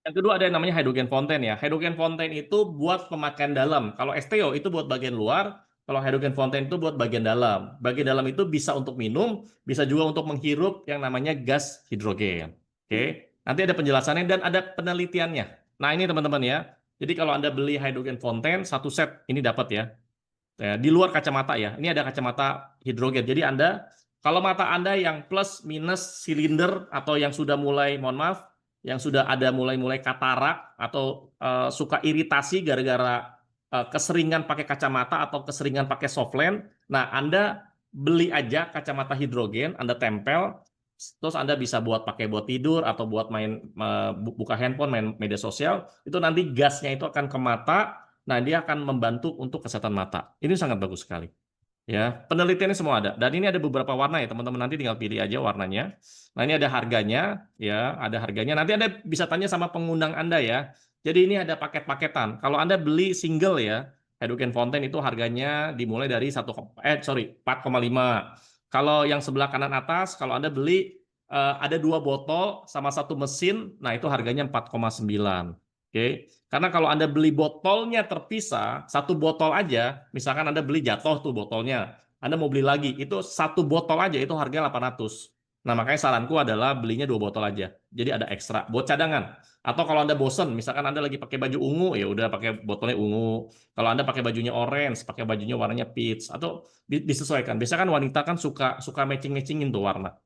Yang kedua ada yang namanya hydrogen fountain ya. Hydrogen fountain itu buat pemakaian dalam. Kalau STO itu buat bagian luar, kalau hydrogen fountain itu buat bagian dalam. Bagian dalam itu bisa untuk minum, bisa juga untuk menghirup yang namanya gas hidrogen. Oke. Nanti ada penjelasannya dan ada penelitiannya. Nah, ini teman-teman ya. Jadi kalau Anda beli hydrogen fountain satu set ini dapat ya. Di luar kacamata ya. Ini ada kacamata hidrogen. Jadi Anda kalau mata Anda yang plus minus silinder atau yang sudah mulai, mohon maaf, yang sudah ada mulai-mulai katarak atau suka iritasi gara-gara keseringan pakai kacamata atau keseringan pakai softland. Nah, Anda beli aja kacamata hidrogen, Anda tempel, terus Anda bisa buat tidur atau buat main buka handphone, main media sosial, itu nanti gasnya itu akan ke mata. Nah, dia akan membantu untuk kesehatan mata. Ini sangat bagus sekali. Ya, penelitiannya semua ada. Dan ini ada beberapa warna ya, teman-teman nanti tinggal pilih aja warnanya. Nah, ini ada harganya, ya, ada harganya. Nanti Anda bisa tanya sama pengundang Anda ya. Jadi ini ada paket-paketan. Kalau Anda beli single ya, Hydrogen Fountain itu harganya dimulai dari 4,5. Kalau yang sebelah kanan atas, kalau Anda beli ada 2 botol sama satu mesin, nah itu harganya 4,9. Oke. Karena kalau Anda beli botolnya terpisah, satu botol aja, misalkan Anda beli jatuh tuh botolnya, Anda mau beli lagi, itu satu botol aja itu harganya 800. Nah, makanya saranku adalah belinya 2 botol aja. Jadi ada ekstra buat cadangan. Atau kalau Anda bosen, misalkan Anda lagi pakai baju ungu, ya udah pakai botolnya ungu. Kalau Anda pakai bajunya orange, pakai bajunya warnanya peach atau disesuaikan. Biasanya kan wanita kan suka suka matching-matchingin tuh warna.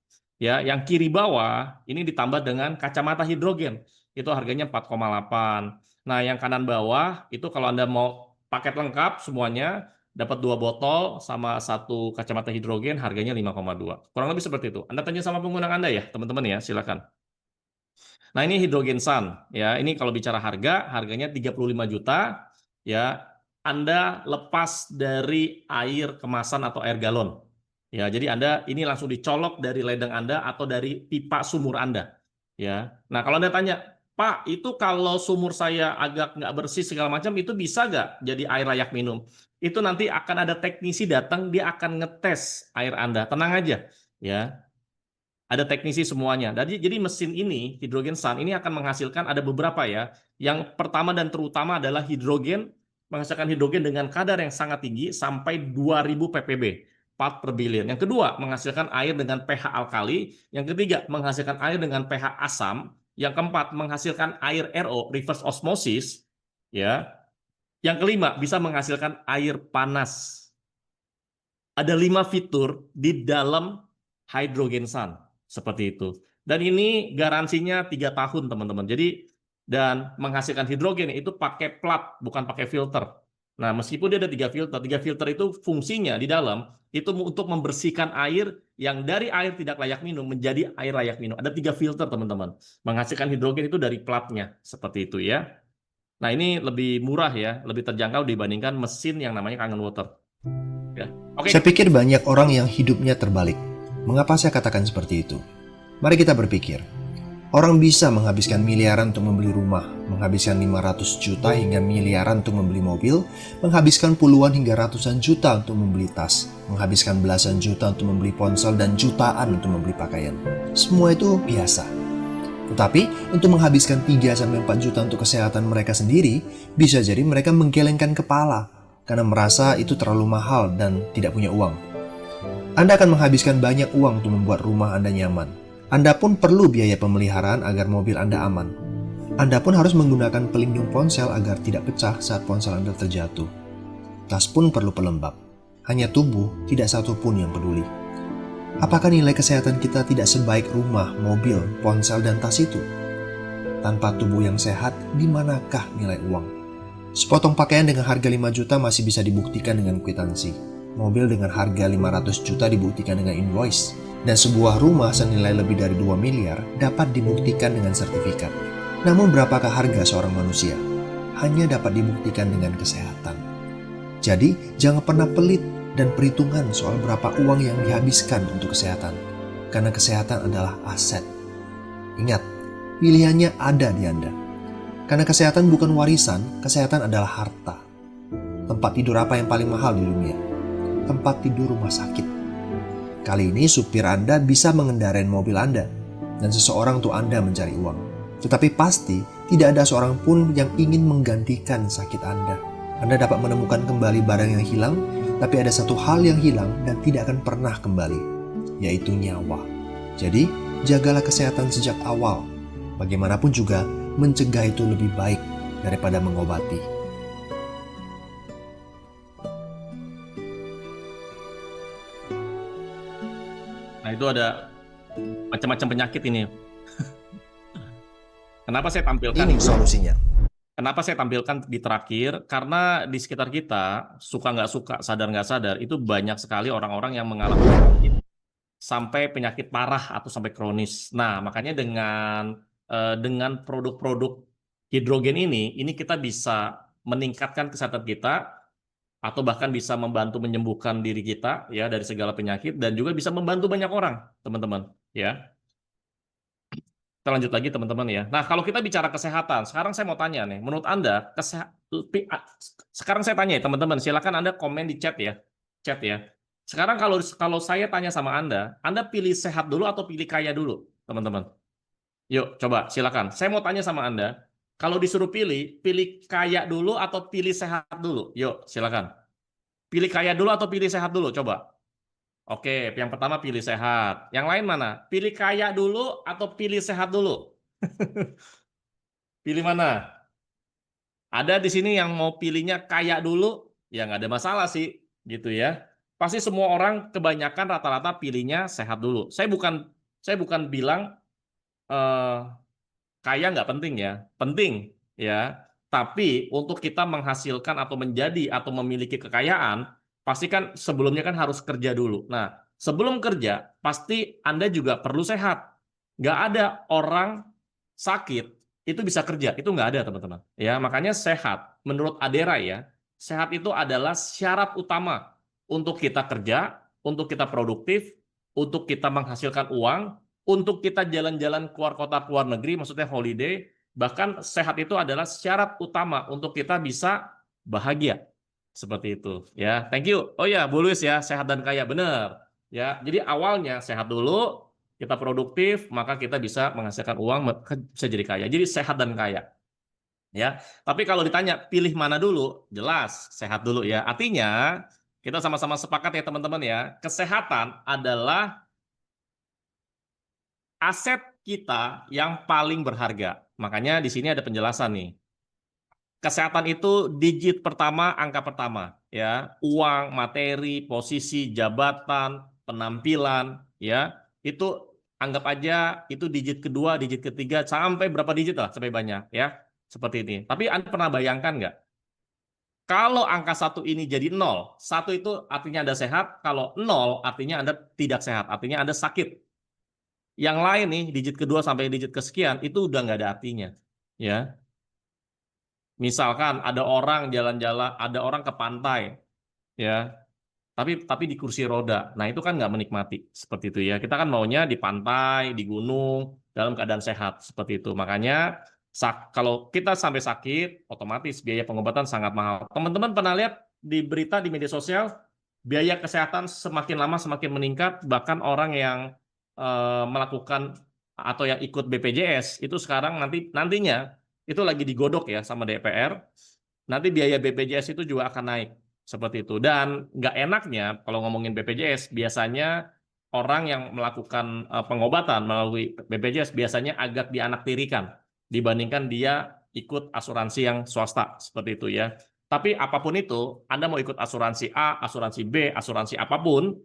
Ya, yang kiri bawah ini ditambah dengan kacamata hidrogen. Itu harganya 4,8. Nah, yang kanan bawah itu kalau Anda mau paket lengkap semuanya dapat 2 botol sama satu kacamata hidrogen harganya 5,2. Kurang lebih seperti itu. Anda tanya sama pengguna Anda ya, teman-teman ya, silakan. Nah, ini hidrogen sun ya. Ini kalau bicara harga, harganya 35 juta ya. Anda lepas dari air kemasan atau air galon. Ya, jadi Anda ini langsung dicolok dari ledeng Anda atau dari pipa sumur Anda. Ya. Nah, kalau Anda tanya, Pak, itu kalau sumur saya agak nggak bersih segala macam, itu bisa nggak jadi air layak minum? Itu nanti akan ada teknisi datang, dia akan ngetes air Anda. Tenang aja, ya. Ada teknisi semuanya. Jadi mesin ini, hidrogen sun, ini akan menghasilkan ada beberapa ya. Yang pertama dan terutama adalah hidrogen, menghasilkan hidrogen dengan kadar yang sangat tinggi sampai 2000 ppb, part per billion. Yang kedua, menghasilkan air dengan pH alkali. Yang ketiga, menghasilkan air dengan pH asam. Yang keempat, menghasilkan air RO, reverse osmosis. Ya. Yang kelima, bisa menghasilkan air panas. Ada 5 fitur di dalam hydrogen sun seperti itu. Dan ini garansinya 3 tahun teman-teman. Jadi dan menghasilkan hidrogen itu pakai plat bukan pakai filter. Nah, meskipun dia ada 3 filter, 3 filter itu fungsinya di dalam itu untuk membersihkan air yang dari air tidak layak minum menjadi air layak minum. Ada 3 filter teman-teman. Menghasilkan hidrogen itu dari platnya seperti itu ya. Nah, ini lebih murah ya, lebih terjangkau dibandingkan mesin yang namanya Kangen Water. Ya. Saya Oke. pikir banyak orang yang hidupnya terbalik. Mengapa saya katakan seperti itu? Mari kita berpikir. Orang bisa menghabiskan miliaran untuk membeli rumah, menghabiskan 500 juta hingga miliaran untuk membeli mobil, menghabiskan puluhan hingga ratusan juta untuk membeli tas, menghabiskan belasan juta untuk membeli ponsel, dan jutaan untuk membeli pakaian. Semua itu biasa. Tetapi untuk menghabiskan 3-4 juta untuk kesehatan mereka sendiri, bisa jadi mereka menggelengkan kepala karena merasa itu terlalu mahal dan tidak punya uang. Anda akan menghabiskan banyak uang untuk membuat rumah Anda nyaman. Anda pun perlu biaya pemeliharaan agar mobil Anda aman. Anda pun harus menggunakan pelindung ponsel agar tidak pecah saat ponsel Anda terjatuh. Tas pun perlu pelembab. Hanya tubuh, tidak satu pun yang peduli. Apakah nilai kesehatan kita tidak sebaik rumah, mobil, ponsel, dan tas itu? Tanpa tubuh yang sehat, di manakah nilai uang? Sepotong pakaian dengan harga 5 juta masih bisa dibuktikan dengan kwitansi. Mobil dengan harga 500 juta dibuktikan dengan invoice. Dan sebuah rumah senilai lebih dari 2 miliar dapat dibuktikan dengan sertifikat. Namun berapakah harga seorang manusia? Hanya dapat dibuktikan dengan kesehatan. Jadi, jangan pernah pelit dan perhitungan soal berapa uang yang dihabiskan untuk kesehatan. Karena kesehatan adalah aset. Ingat, pilihannya ada di Anda. Karena kesehatan bukan warisan, kesehatan adalah harta. Tempat tidur apa yang paling mahal di dunia? Tempat tidur rumah sakit. Kali ini supir Anda bisa mengendarai mobil Anda, dan seseorang untuk Anda mencari uang. Tetapi pasti tidak ada seorang pun yang ingin menggantikan sakit Anda. Anda dapat menemukan kembali barang yang hilang, tapi ada satu hal yang hilang dan tidak akan pernah kembali, yaitu nyawa. Jadi, jagalah kesehatan sejak awal. Bagaimanapun juga, mencegah itu lebih baik daripada mengobati. Nah, itu ada macam-macam penyakit ini. Kenapa saya tampilkan Ini itu? solusinya. Kenapa saya tampilkan di terakhir? Karena di sekitar kita, suka nggak suka, sadar nggak sadar, itu banyak sekali orang-orang yang mengalami penyakit sampai penyakit parah atau sampai kronis. Nah, makanya dengan produk-produk hidrogen ini kita bisa meningkatkan kesehatan kita atau bahkan bisa membantu menyembuhkan diri kita ya dari segala penyakit dan juga bisa membantu banyak orang, teman-teman, ya. Kita lanjut lagi teman-teman ya. Nah, kalau kita bicara kesehatan, sekarang saya mau tanya nih, menurut Anda sekarang saya tanya ya teman-teman, silakan Anda komen di chat ya. Chat ya. Sekarang kalau saya tanya sama Anda pilih sehat dulu atau pilih kaya dulu, teman-teman? Yuk, coba silakan. Saya mau tanya sama Anda, kalau disuruh pilih kaya dulu atau pilih sehat dulu? Yuk, silakan. Pilih kaya dulu atau pilih sehat dulu? Coba. Oke, yang pertama pilih sehat. Yang lain mana? Pilih kaya dulu atau pilih sehat dulu? Pilih mana? Ada di sini yang mau pilihnya kaya dulu? Ya nggak ada masalah sih, gitu ya. Pasti semua orang kebanyakan rata-rata pilihnya sehat dulu. Saya bukan bilang eh, kaya nggak penting ya, penting ya. Tapi untuk kita menghasilkan atau menjadi atau memiliki kekayaan, pasti kan sebelumnya kan harus kerja dulu. Nah, sebelum kerja, pasti Anda juga perlu sehat. Nggak ada orang sakit itu bisa kerja, itu nggak ada teman-teman. Ya, makanya sehat. Menurut Adera ya, sehat itu adalah syarat utama untuk kita kerja, untuk kita produktif, untuk kita menghasilkan uang, untuk kita jalan-jalan keluar kota, keluar negeri, maksudnya holiday, bahkan sehat itu adalah syarat utama untuk kita bisa bahagia. Seperti itu. Ya, thank you. Oh ya, Bu Luis ya, sehat dan kaya, benar. Ya, jadi awalnya sehat dulu, kita produktif, maka kita bisa menghasilkan uang, bisa jadi kaya. Jadi sehat dan kaya. Ya, tapi kalau ditanya pilih mana dulu, jelas sehat dulu ya. Artinya kita sama-sama sepakat ya teman-teman ya, kesehatan adalah aset kita yang paling berharga. Makanya di sini ada penjelasan nih. Kesehatan itu digit pertama, angka pertama, ya. Uang, materi, posisi, jabatan, penampilan, ya. Itu anggap aja itu digit kedua, digit ketiga, sampai berapa digit lah, sampai banyak, ya. Seperti ini. Tapi Anda pernah bayangkan nggak? Kalau angka satu ini jadi nol, satu itu artinya Anda sehat, kalau nol artinya Anda tidak sehat, artinya Anda sakit. Yang lain nih, digit kedua sampai digit kesekian, itu udah nggak ada artinya. Ya, misalkan ada orang jalan-jalan, ada orang ke pantai, ya, tapi di kursi roda. Nah, itu kan nggak menikmati seperti itu ya. Kita kan maunya di pantai, di gunung, dalam keadaan sehat seperti itu. Makanya kalau kita sampai sakit, otomatis biaya pengobatan sangat mahal. Teman-teman pernah lihat di berita di media sosial, biaya kesehatan semakin lama semakin meningkat, bahkan orang yang melakukan atau yang ikut BPJS itu sekarang nantinya itu lagi digodok ya sama DPR. Nanti biaya BPJS itu juga akan naik seperti itu. Dan nggak enaknya kalau ngomongin BPJS, biasanya orang yang melakukan pengobatan melalui BPJS biasanya agak dianaktirikan dibandingkan dia ikut asuransi yang swasta seperti itu ya. Tapi apapun itu, Anda mau ikut asuransi A, asuransi B, asuransi apapun,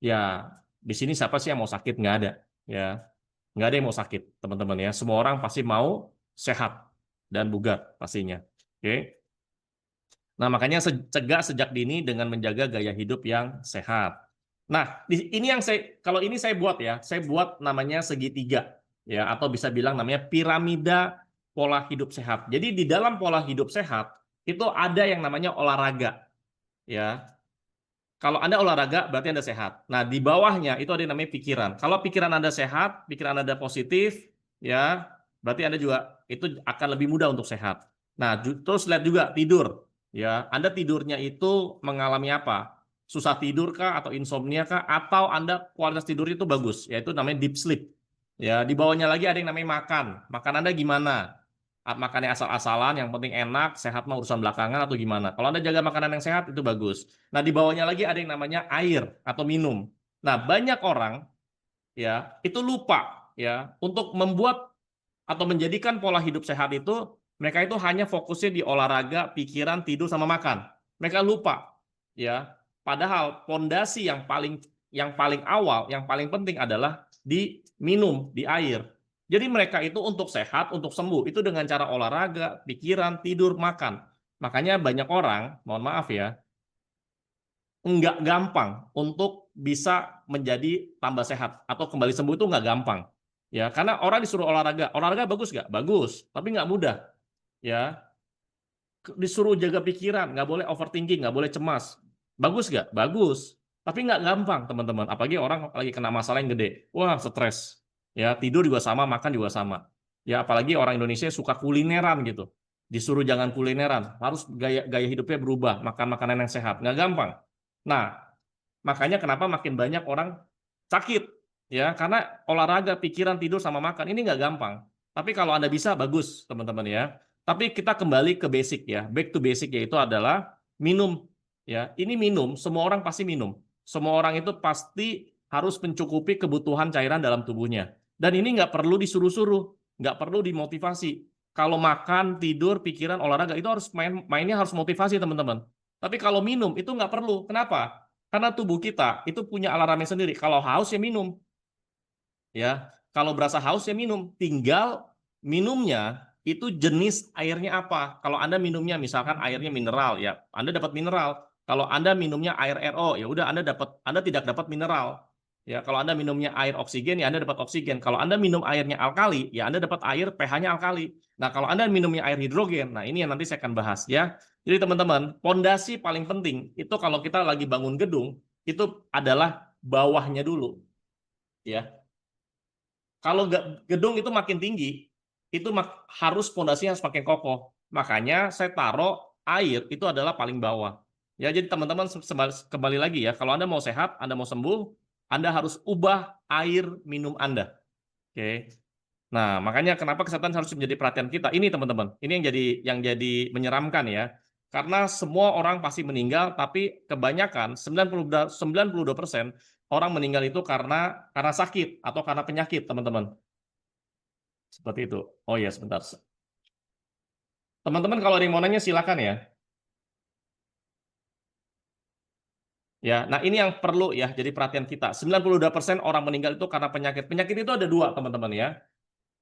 ya di sini siapa sih yang mau sakit? Nggak ada. Ya, nggak ada yang mau sakit, teman-teman ya. Semua orang pasti mau sehat dan bugar pastinya. Oke. Nah, makanya cegah sejak dini dengan menjaga gaya hidup yang sehat. Nah, ini yang kalau ini saya buat ya, saya buat namanya segitiga ya, atau bisa bilang namanya piramida pola hidup sehat. Jadi di dalam pola hidup sehat itu ada yang namanya olahraga ya. Kalau Anda olahraga, berarti Anda sehat. Nah, di bawahnya itu ada yang namanya pikiran. Kalau pikiran Anda sehat, pikiran Anda positif, ya, berarti Anda juga itu akan lebih mudah untuk sehat. Nah, terus lihat juga tidur. Ya, Anda tidurnya itu mengalami apa? Susah tidur kah atau insomnia kah atau Anda kualitas tidurnya itu bagus, yaitu namanya deep sleep. Ya, di bawahnya lagi ada yang namanya makan. Makan Anda gimana? Makannya asal-asalan, yang penting enak, sehat mah urusan belakangan atau gimana? Kalau Anda jaga makanan yang sehat itu bagus. Nah, di bawahnya lagi ada yang namanya air atau minum. Nah, banyak orang ya itu lupa ya untuk membuat atau menjadikan pola hidup sehat itu mereka itu hanya fokusnya di olahraga, pikiran, tidur sama makan. Mereka lupa ya. Padahal pondasi yang paling awal, yang paling penting adalah di minum, di air. Jadi mereka itu untuk sehat, untuk sembuh itu dengan cara olahraga, pikiran, tidur, makan. Makanya banyak orang, mohon maaf ya, nggak gampang untuk bisa menjadi tambah sehat atau kembali sembuh itu nggak gampang ya karena orang disuruh olahraga bagus nggak bagus tapi nggak mudah ya disuruh jaga pikiran nggak boleh overthinking nggak boleh cemas bagus nggak bagus tapi nggak gampang teman-teman apalagi orang lagi kena masalah yang gede wah stres ya tidur juga sama makan juga sama ya apalagi orang Indonesia suka kulineran gitu disuruh jangan kulineran harus gaya gaya hidupnya berubah makan makanan yang sehat nggak gampang. Nah, makanya kenapa makin banyak orang sakit, ya karena olahraga, pikiran, tidur sama makan ini nggak gampang. Tapi kalau Anda bisa bagus, teman-teman ya. Tapi kita kembali ke basic ya, back to basic yaitu adalah minum. Ya, ini minum, semua orang pasti minum. Semua orang itu pasti harus mencukupi kebutuhan cairan dalam tubuhnya. Dan ini nggak perlu disuruh-suruh, nggak perlu dimotivasi. Kalau makan, tidur, pikiran, olahraga itu harus mainnya harus motivasi teman-teman. Tapi kalau minum itu nggak perlu. Kenapa? Karena tubuh kita itu punya alarmnya sendiri. Kalau haus ya minum, ya. Kalau berasa haus ya minum. Tinggal minumnya itu jenis airnya apa. Kalau Anda minumnya misalkan airnya mineral, ya Anda dapat mineral. Kalau Anda minumnya air RO, ya udah Anda tidak dapat mineral. Ya, kalau Anda minumnya air oksigen, ya Anda dapat oksigen. Kalau Anda minum airnya alkali, ya Anda dapat air pH-nya alkali. Nah, kalau Anda minumnya air hidrogen, nah ini yang nanti saya akan bahas ya. Jadi teman-teman, pondasi paling penting itu kalau kita lagi bangun gedung, itu adalah bawahnya dulu. Ya, kalau gedung itu makin tinggi, itu harus pondasinya harus makin kokoh. Makanya saya taruh air itu adalah paling bawah. Ya, jadi teman-teman kembali lagi ya, kalau Anda mau sehat, Anda mau sembuh, Anda harus ubah air minum Anda. Oke. Nah, makanya kenapa kesehatan harus menjadi perhatian kita. Ini teman-teman, ini yang jadi menyeramkan ya. Karena semua orang pasti meninggal, tapi kebanyakan 92% orang meninggal itu karena sakit atau karena penyakit, teman-teman. Seperti itu. Oh iya, sebentar. Teman-teman kalau ada yang mau nanya silakan ya. Ya, nah ini yang perlu ya jadi perhatian kita. 92% orang meninggal itu karena penyakit. Penyakit itu ada dua, teman-teman ya.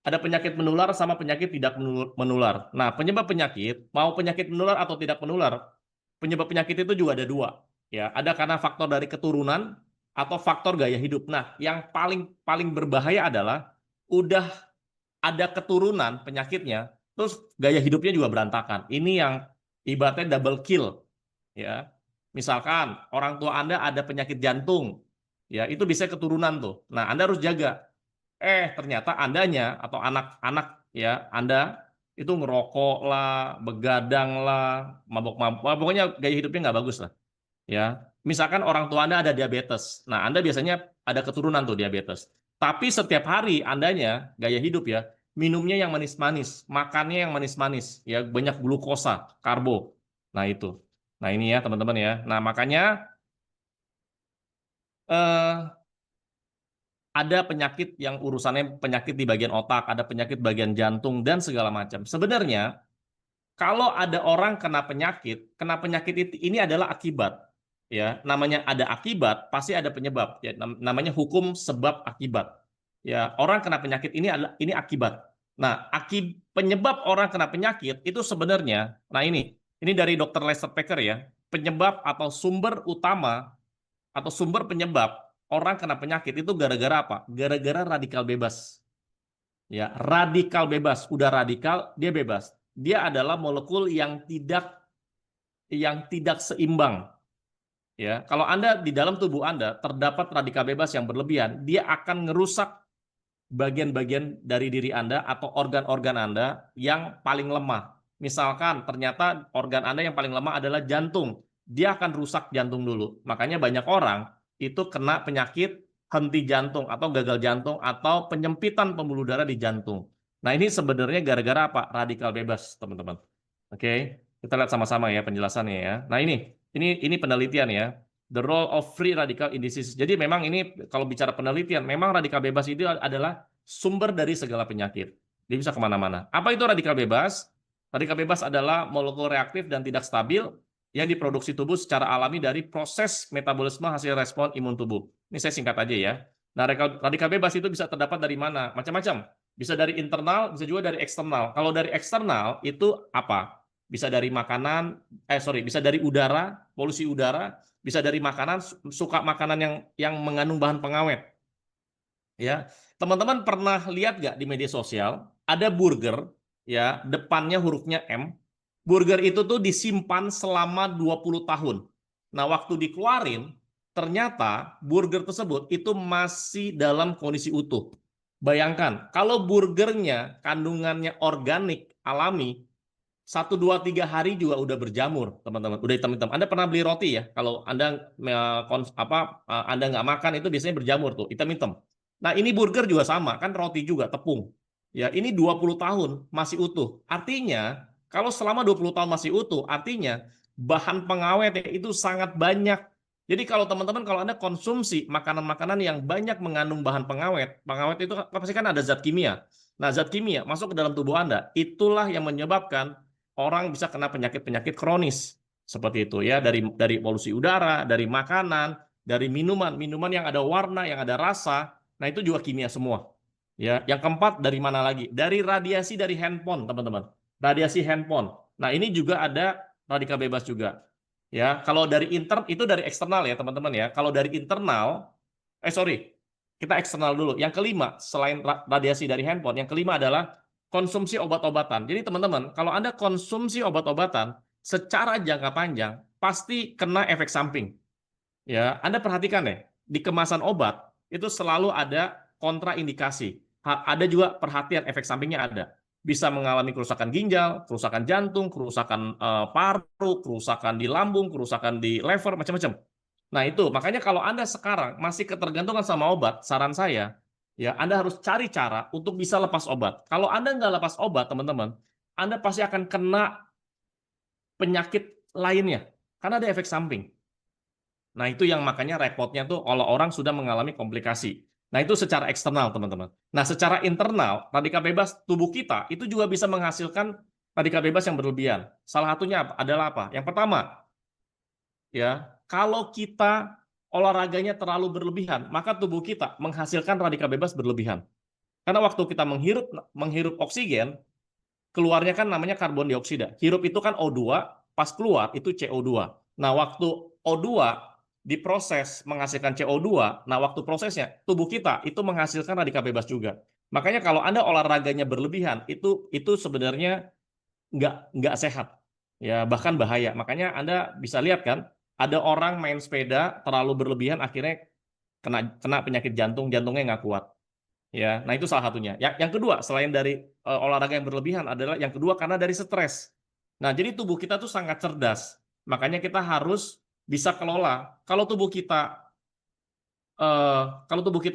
Ada penyakit menular sama penyakit tidak menular. Nah, penyebab penyakit, mau penyakit menular atau tidak menular, penyebab penyakit itu juga ada dua. Ya, ada karena faktor dari keturunan atau faktor gaya hidup. Nah, yang paling paling berbahaya adalah udah ada keturunan penyakitnya, terus gaya hidupnya juga berantakan. Ini yang ibaratnya double kill. Ya, misalkan orang tua Anda ada penyakit jantung, ya itu bisa keturunan tuh. Nah, Anda harus jaga ternyata Andanya atau anak-anak ya Anda itu ngerokok lah, begadang lah, mabok-mabok, pokoknya gaya hidupnya nggak bagus lah. Ya, misalkan orang tua Anda ada diabetes, nah Anda biasanya ada keturunan tuh diabetes. Tapi setiap hari Andanya gaya hidup ya minumnya yang manis-manis, makannya yang manis-manis, ya banyak glukosa, karbo. Nah itu, nah ini ya teman-teman ya. Nah makanya eh, ada penyakit yang urusannya penyakit di bagian otak, ada penyakit bagian jantung, dan segala macam. Sebenarnya, kalau ada orang kena penyakit ini adalah akibat. Ya, namanya ada akibat, pasti ada penyebab. Ya, namanya hukum sebab akibat. Ya, orang kena penyakit ini akibat. Nah, penyebab orang kena penyakit itu sebenarnya, nah ini dari Dr. Lester Packer ya, penyebab atau sumber utama atau sumber penyebab orang kena penyakit itu gara-gara apa? Gara-gara radikal bebas. Ya, radikal bebas. Udah radikal, dia bebas. Dia adalah molekul yang tidak seimbang. Ya, kalau Anda di dalam tubuh Anda terdapat radikal bebas yang berlebihan, dia akan ngerusak bagian-bagian dari diri Anda atau organ-organ Anda yang paling lemah. Misalkan ternyata organ Anda yang paling lemah adalah jantung. Dia akan rusak jantung dulu. Makanya banyak orang itu kena penyakit henti jantung atau gagal jantung atau penyempitan pembuluh darah di jantung. Nah, ini sebenarnya gara-gara apa? Radikal bebas, teman-teman. Oke, kita lihat sama-sama ya penjelasannya ya. Nah, ini penelitian ya. The role of free radical in disease. Jadi memang ini kalau bicara penelitian, memang radikal bebas itu adalah sumber dari segala penyakit. Dia bisa kemana-mana. Apa itu radikal bebas? Radikal bebas adalah molekul reaktif dan tidak stabil yang diproduksi tubuh secara alami dari proses metabolisme hasil respon imun tubuh. Ini saya singkat aja ya. Nah, radikal bebas itu bisa terdapat dari mana? Macam-macam. Bisa dari internal, bisa juga dari eksternal. Kalau dari eksternal itu apa? Bisa dari makanan, bisa dari udara, polusi udara, bisa dari makanan, suka makanan yang mengandung bahan pengawet. Ya, teman-teman pernah lihat nggak di media sosial ada burger ya, depannya hurufnya M. Burger itu tuh disimpan selama 20 tahun. Nah, waktu dikeluarin, ternyata burger tersebut itu masih dalam kondisi utuh. Bayangkan, kalau burgernya kandungannya organik, alami, 1, 2, 3 hari juga udah berjamur, teman-teman. Udah hitam-hitam. Anda pernah beli roti ya? Kalau Anda Anda nggak makan itu biasanya berjamur tuh, hitam-hitam. Nah, ini burger juga sama, kan roti juga, tepung. Ya, ini 20 tahun masih utuh. Artinya, kalau selama 20 tahun masih utuh, artinya bahan pengawetnya itu sangat banyak. Jadi kalau Anda konsumsi makanan-makanan yang banyak mengandung bahan pengawet, pengawet itu pasti kan ada zat kimia. Nah, zat kimia masuk ke dalam tubuh Anda, itulah yang menyebabkan orang bisa kena penyakit-penyakit kronis seperti itu ya, dari polusi udara, dari makanan, dari minuman yang ada warna, yang ada rasa. Nah, itu juga kimia semua. Ya, yang keempat dari mana lagi? Dari radiasi dari handphone, teman-teman. Radiasi handphone. Nah, ini juga ada radikal bebas juga. Ya, kalau dari itu dari eksternal ya, teman-teman ya. Kalau dari internal, kita eksternal dulu. Yang kelima, selain radiasi dari handphone, yang kelima adalah konsumsi obat-obatan. Jadi, teman-teman, kalau Anda konsumsi obat-obatan secara jangka panjang, pasti kena efek samping. Ya, Anda perhatikan deh, di kemasan obat itu selalu ada kontraindikasi. Ada juga perhatian efek sampingnya ada. Bisa mengalami kerusakan ginjal, kerusakan jantung, kerusakan paru, kerusakan di lambung, kerusakan di lever, macam-macam. Nah, itu makanya kalau Anda sekarang masih ketergantungan sama obat, saran saya, ya Anda harus cari cara untuk bisa lepas obat. Kalau Anda nggak lepas obat, teman-teman, Anda pasti akan kena penyakit lainnya, karena ada efek samping. Nah, itu yang makanya repotnya tuh kalau orang sudah mengalami komplikasi. Nah, itu secara eksternal, teman-teman. Nah, secara internal, radikal bebas tubuh kita itu juga bisa menghasilkan radikal bebas yang berlebihan. Salah satunya adalah apa? Yang pertama, ya, kalau kita olahraganya terlalu berlebihan, maka tubuh kita menghasilkan radikal bebas berlebihan. Karena waktu kita menghirup oksigen, keluarnya kan namanya karbon dioksida. Hirup itu kan O2, pas keluar itu CO2. Nah, waktu O2 diproses menghasilkan CO2, nah waktu prosesnya tubuh kita itu menghasilkan radikal bebas juga. Makanya kalau Anda olahraganya berlebihan, itu sebenarnya nggak sehat. Ya, bahkan bahaya. Makanya Anda bisa lihat kan, ada orang main sepeda terlalu berlebihan akhirnya kena penyakit jantung, jantungnya nggak kuat. Ya, nah itu salah satunya. Yang kedua, selain dari olahraga yang berlebihan adalah yang kedua karena dari stres. Nah, jadi tubuh kita tuh sangat cerdas. Makanya kita harus bisa kelola. Kalau tubuh kita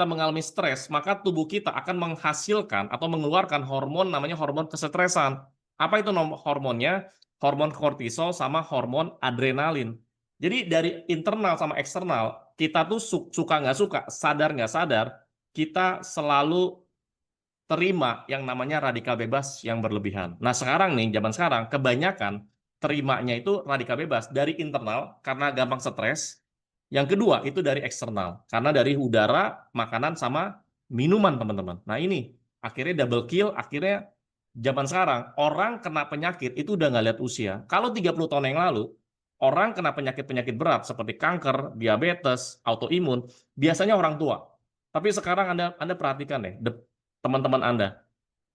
mengalami stres, maka tubuh kita akan menghasilkan atau mengeluarkan hormon namanya hormon kesetresan. Apa itu hormonnya? Hormon kortisol sama hormon adrenalin. Jadi dari internal sama eksternal, kita tuh suka nggak suka, sadar nggak sadar, kita selalu terima yang namanya radikal bebas yang berlebihan. Nah, sekarang nih, zaman sekarang, kebanyakan terimanya itu radikal bebas dari internal karena gampang stres. Yang kedua, itu dari eksternal, karena dari udara, makanan, sama minuman, teman-teman. Nah, ini akhirnya double kill, akhirnya zaman sekarang, orang kena penyakit itu udah nggak lihat usia. Kalau 30 tahun yang lalu, orang kena penyakit-penyakit berat seperti kanker, diabetes, autoimun, biasanya orang tua. Tapi sekarang Anda perhatikan deh, teman-teman Anda.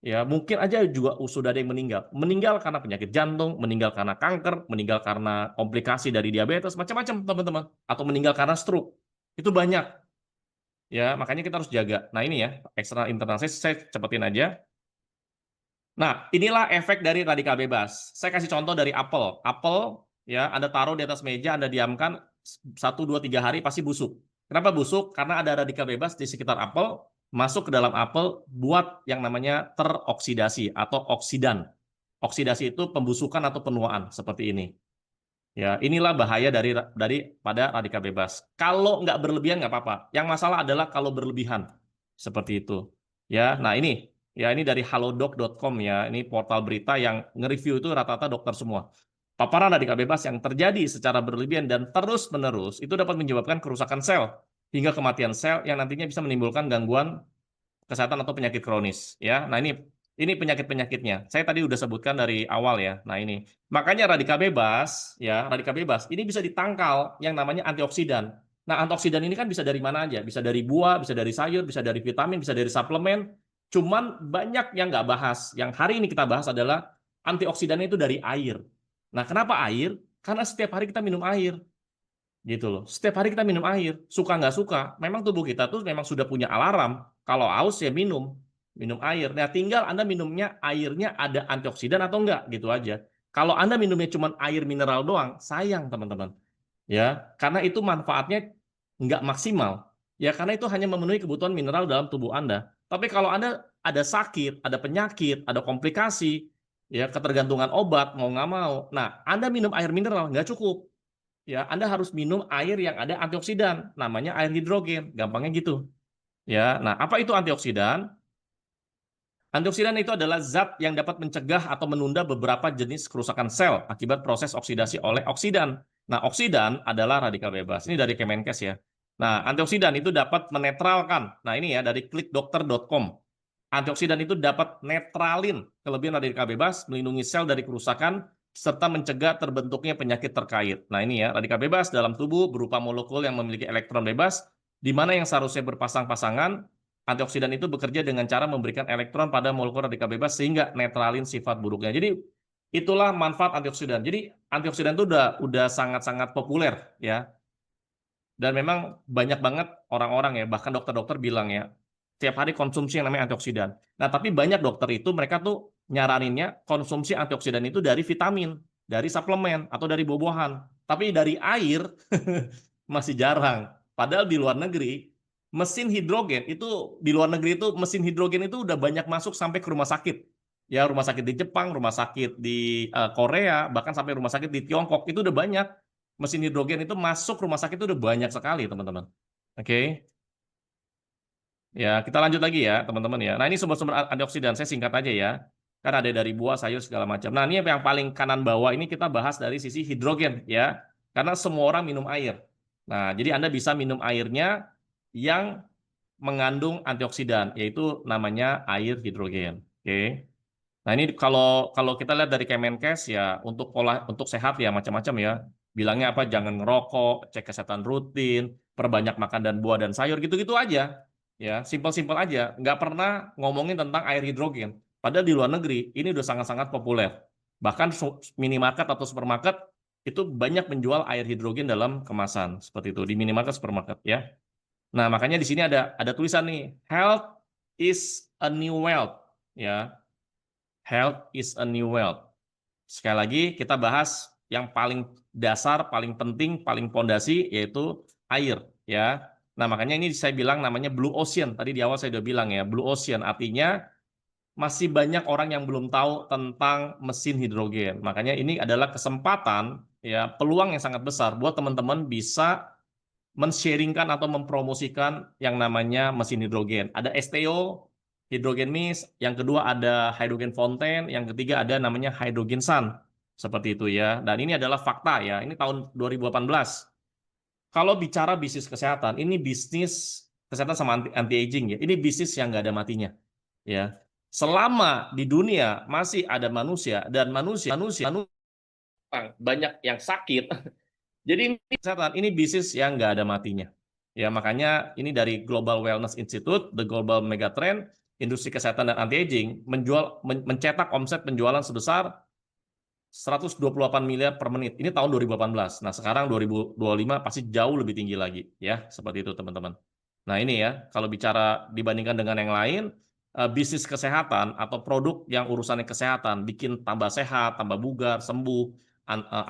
Ya, mungkin aja juga sudah ada yang meninggal karena penyakit jantung, meninggal karena kanker, meninggal karena komplikasi dari diabetes, macam-macam, teman-teman, atau meninggal karena stroke. Itu banyak. Ya, makanya kita harus jaga. Nah, ini ya, eksternal internal. Saya cepetin aja. Nah, inilah efek dari radikal bebas. Saya kasih contoh dari apel. Apel, ya, Anda taruh di atas meja, Anda diamkan 1, 2, 3 hari pasti busuk. Kenapa busuk? Karena ada radikal bebas di sekitar apel, masuk ke dalam apel, buat yang namanya teroksidasi atau oksidan. Oksidasi itu pembusukan atau penuaan seperti ini. Ya, inilah bahaya dari pada radikal bebas. Kalau nggak berlebihan nggak apa-apa. Yang masalah adalah kalau berlebihan seperti itu. Ya, nah ini dari halodoc.com ya. Ini portal berita yang nge-review itu rata-rata dokter semua. Paparan radikal bebas yang terjadi secara berlebihan dan terus-menerus itu dapat menyebabkan kerusakan sel hingga kematian sel yang nantinya bisa menimbulkan gangguan kesehatan atau penyakit kronis ya. Nah, ini penyakit-penyakitnya. Saya tadi udah sebutkan dari awal ya. Nah, ini. Makanya radikal bebas ini bisa ditangkal yang namanya antioksidan. Nah, antioksidan ini kan bisa dari mana aja? Bisa dari buah, bisa dari sayur, bisa dari vitamin, bisa dari suplemen. Cuman banyak yang nggak bahas. Yang hari ini kita bahas adalah antioksidannya itu dari air. Nah, kenapa air? Karena setiap hari kita minum air gitu loh. Setiap hari kita minum air, suka nggak suka, memang tubuh kita tuh memang sudah punya alarm. Kalau haus ya minum air. Nah, tinggal Anda minumnya airnya ada antioksidan atau enggak, gitu aja. Kalau Anda minumnya cuma air mineral doang, sayang teman-teman. Ya, karena itu manfaatnya nggak maksimal. Ya, karena itu hanya memenuhi kebutuhan mineral dalam tubuh Anda. Tapi kalau Anda ada sakit, ada penyakit, ada komplikasi, ya ketergantungan obat mau nggak mau. Nah, Anda minum air mineral nggak cukup ya Anda harus minum air yang ada antioksidan, namanya air hidrogen, gampangnya gitu. Ya, nah apa itu antioksidan? Antioksidan itu adalah zat yang dapat mencegah atau menunda beberapa jenis kerusakan sel akibat proses oksidasi oleh oksidan. Nah, oksidan adalah radikal bebas. Ini dari Kemenkes ya. Nah, antioksidan itu dapat menetralkan. Nah, ini ya dari klikdokter.com. Antioksidan itu dapat netralin kelebihan radikal bebas, melindungi sel dari kerusakan, serta mencegah terbentuknya penyakit terkait. Nah, ini ya, radikal bebas dalam tubuh berupa molekul yang memiliki elektron bebas, di mana yang seharusnya berpasang-pasangan. Antioksidan itu bekerja dengan cara memberikan elektron pada molekul radikal bebas sehingga netralin sifat buruknya. Jadi itulah manfaat antioksidan. Jadi antioksidan itu udah sangat-sangat populer ya. Dan memang banyak banget orang-orang ya, bahkan dokter-dokter bilang ya, tiap hari konsumsi yang namanya antioksidan. Nah, tapi banyak dokter itu mereka tuh nyaraninnya konsumsi antioksidan itu dari vitamin, dari suplemen atau dari buah-buahan. Tapi dari air masih jarang. Padahal di luar negeri mesin hidrogen itu di luar negeri itu mesin hidrogen itu udah banyak masuk sampai ke rumah sakit. Ya, rumah sakit di Jepang, rumah sakit di Korea, bahkan sampai rumah sakit di Tiongkok itu udah banyak mesin hidrogen itu masuk rumah sakit itu udah banyak sekali, teman-teman. Oke. Ya, kita lanjut lagi ya, teman-teman ya. Nah, ini sumber-sumber antioksidan, saya singkat aja ya. Kan ada dari buah, sayur, segala macam. Nah, ini yang paling kanan bawah ini kita bahas dari sisi hidrogen ya. Karena semua orang minum air. Nah, jadi Anda bisa minum airnya yang mengandung antioksidan, yaitu namanya air hidrogen. Oke. Nah, ini kalau kalau kita lihat dari Kemenkes ya untuk sehat ya macam-macam ya. Bilangnya apa? Jangan ngerokok, cek kesehatan rutin, perbanyak makan dan buah dan sayur gitu-gitu aja. Ya, simpel-simpel aja. Nggak pernah ngomongin tentang air hidrogen. Padahal di luar negeri ini udah sangat-sangat populer. Bahkan minimarket atau supermarket itu banyak menjual air hidrogen dalam kemasan seperti itu di minimarket supermarket ya. Nah, makanya di sini ada tulisan nih, health is a new wealth ya. Health is a new wealth. Sekali lagi kita bahas yang paling dasar, paling penting, paling pondasi yaitu air ya. Nah, makanya ini saya bilang namanya blue ocean. Tadi di awal saya udah bilang ya, blue ocean artinya masih banyak orang yang belum tahu tentang mesin hidrogen. Makanya ini adalah kesempatan ya, peluang yang sangat besar buat teman-teman bisa men-sharingkan atau mempromosikan yang namanya mesin hidrogen. Ada STO, hidrogen mist, yang kedua ada hydrogen fountain, yang ketiga ada namanya hydrogen sun. Seperti itu ya. Dan ini adalah fakta ya. Ini tahun 2018. Kalau bicara bisnis kesehatan, ini bisnis kesehatan sama anti-aging ya. Ini bisnis yang nggak ada matinya. Ya. Selama di dunia masih ada manusia dan manusia banyak yang sakit. Jadi ini kesehatan, ini bisnis yang nggak ada matinya. Ya, makanya ini dari Global Wellness Institute, The Global Megatrend, industri kesehatan dan anti-aging mencetak omset penjualan sebesar 128 miliar per menit. Ini tahun 2018. Nah, sekarang 2025 pasti jauh lebih tinggi lagi ya, seperti itu teman-teman. Nah, ini ya, kalau bicara dibandingkan dengan yang lain, bisnis kesehatan atau produk yang urusannya kesehatan bikin tambah sehat, tambah bugar, sembuh,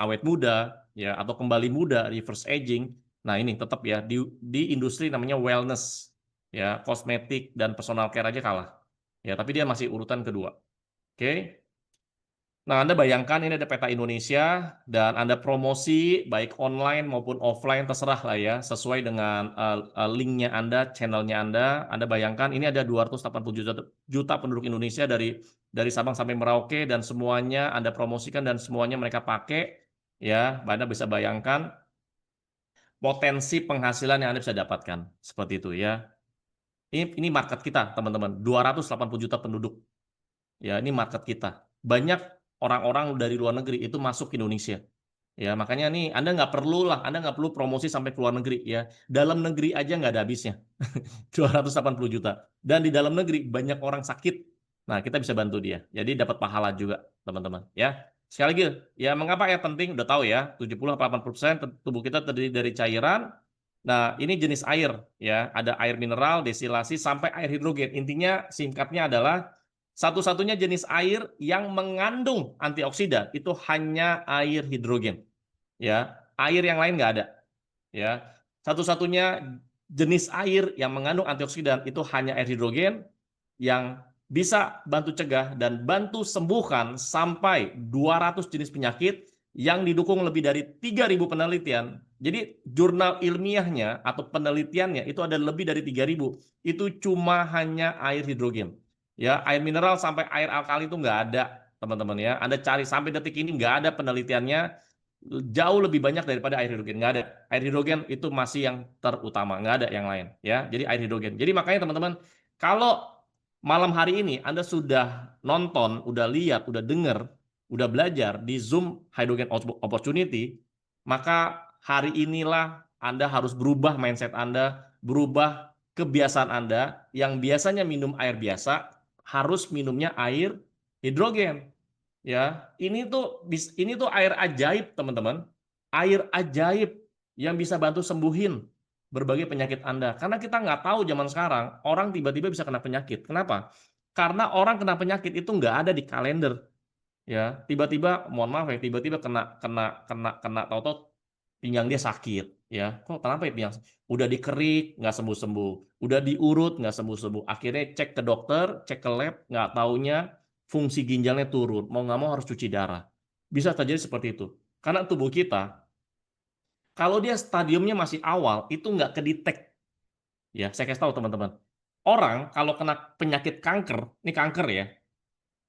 awet muda ya atau kembali muda, reverse aging. Nah, ini tetap ya di industri namanya wellness, ya, kosmetik dan personal care aja kalah. Ya, tapi dia masih urutan kedua. Oke. Nah, Anda bayangkan ini ada peta Indonesia dan Anda promosi baik online maupun offline terserah lah ya, sesuai dengan linknya Anda, channelnya Anda. Anda bayangkan ini ada 280 juta penduduk Indonesia dari Sabang sampai Merauke dan semuanya Anda promosikan dan semuanya mereka pakai ya. Anda bisa bayangkan potensi penghasilan yang Anda bisa dapatkan seperti itu ya. Ini market kita, teman-teman. 280 juta penduduk. Ya, ini market kita. Banyak orang-orang dari luar negeri itu masuk ke Indonesia. Ya, makanya nih Anda nggak perlu promosi sampai ke luar negeri ya. Dalam negeri aja nggak ada habisnya. 280 juta. Dan di dalam negeri banyak orang sakit. Nah, kita bisa bantu dia. Jadi dapat pahala juga, teman-teman, ya. Sekali lagi, ya mengapa air penting? Udah tahu ya, 70-80% tubuh kita terdiri dari cairan. Nah, ini jenis air ya. Ada air mineral, destilasi sampai air hidrogen. Intinya singkatnya adalah satu-satunya jenis air yang mengandung antioksidan itu hanya air hidrogen. Ya, air yang lain nggak ada. Ya, satu-satunya jenis air yang mengandung antioksidan itu hanya air hidrogen yang bisa bantu cegah dan bantu sembuhkan sampai 200 jenis penyakit yang didukung lebih dari 3.000 penelitian. Jadi jurnal ilmiahnya atau penelitiannya itu ada lebih dari 3.000. Itu cuma hanya air hidrogen. Ya, air mineral sampai air alkali itu nggak ada, teman-teman ya. Anda cari sampai detik ini nggak ada penelitiannya jauh lebih banyak daripada air hidrogen. Nggak ada. Air hidrogen itu masih yang terutama, nggak ada yang lain ya. Jadi air hidrogen. Jadi makanya teman-teman, kalau malam hari ini Anda sudah nonton, udah lihat, udah dengar, udah belajar di Zoom Hydrogen Opportunity, maka hari inilah Anda harus berubah mindset Anda, berubah kebiasaan Anda yang biasanya minum air biasa, harus minumnya air hidrogen. Ya, ini tuh air ajaib, teman-teman. Air ajaib yang bisa bantu sembuhin berbagai penyakit Anda. Karena kita nggak tahu zaman sekarang orang tiba-tiba bisa kena penyakit. Kenapa? Karena orang kena penyakit itu nggak ada di kalender. Ya, tiba-tiba, mohon maaf ya, tiba-tiba kena tahu-tahu pinggang dia sakit. Ya, kok kenapa ya pinggang? Udah dikerik nggak sembuh-sembuh, udah diurut nggak sembuh-sembuh. Akhirnya cek ke dokter, cek ke lab, nggak taunya fungsi ginjalnya turun. Mau nggak mau harus cuci darah. Bisa terjadi seperti itu. Karena tubuh kita kalau dia stadiumnya masih awal, itu nggak kedetek. Ya, saya kasih tahu teman-teman. Orang kalau kena penyakit kanker, ini kanker ya,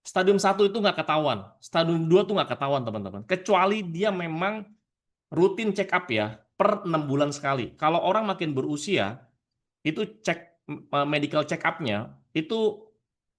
stadium 1 itu nggak ketahuan, stadium 2 tuh nggak ketahuan teman-teman. Kecuali dia memang rutin check up ya, per 6 bulan sekali. Kalau orang makin berusia, itu medical check up-nya itu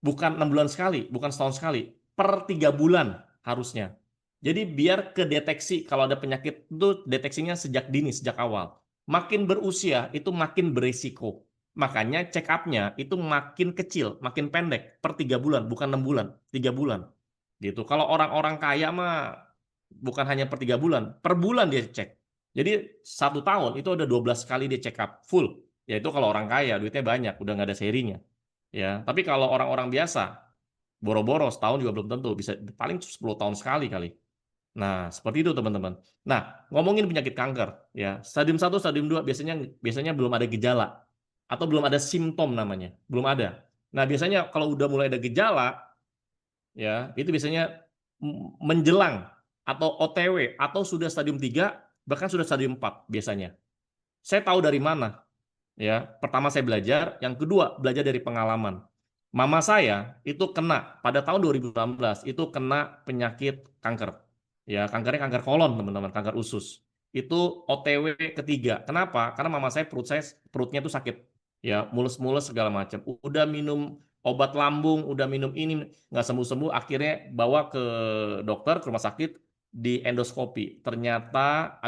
bukan 6 bulan sekali, bukan setahun sekali, per 3 bulan harusnya. Jadi biar kedeteksi kalau ada penyakit itu deteksinya sejak dini, sejak awal. Makin berusia itu makin berisiko. Makanya check up-nya itu makin kecil, makin pendek, per 3 bulan, bukan 6 bulan, 3 bulan. Gitu. Kalau orang-orang kaya mah bukan hanya per 3 bulan, per bulan dia cek. Jadi 1 tahun itu ada 12 kali dia check up full. Yaitu kalau orang kaya, duitnya banyak, udah nggak ada serinya. Ya, tapi kalau orang-orang biasa, boro-boro setahun juga belum tentu, bisa paling 10 tahun sekali kali. Nah, seperti itu teman-teman. Nah, ngomongin penyakit kanker, ya, stadium 1, stadium 2 biasanya belum ada gejala atau belum ada simptom namanya, belum ada. Nah, biasanya kalau udah mulai ada gejala, ya, itu biasanya menjelang atau OTW atau sudah stadium 3 bahkan sudah stadium 4 biasanya. Saya tahu dari mana? Ya, pertama saya belajar, yang kedua belajar dari pengalaman. Mama saya itu kena pada tahun 2016 itu kena penyakit kanker. Ya, kankernya kanker kolon, teman-teman, kanker usus. Itu OTW ketiga. Kenapa? Karena mama saya perutnya tuh sakit. Ya, mulus-mulus segala macam. Udah minum obat lambung, udah minum ini nggak sembuh-sembuh, akhirnya bawa ke dokter, ke rumah sakit, di endoskopi. Ternyata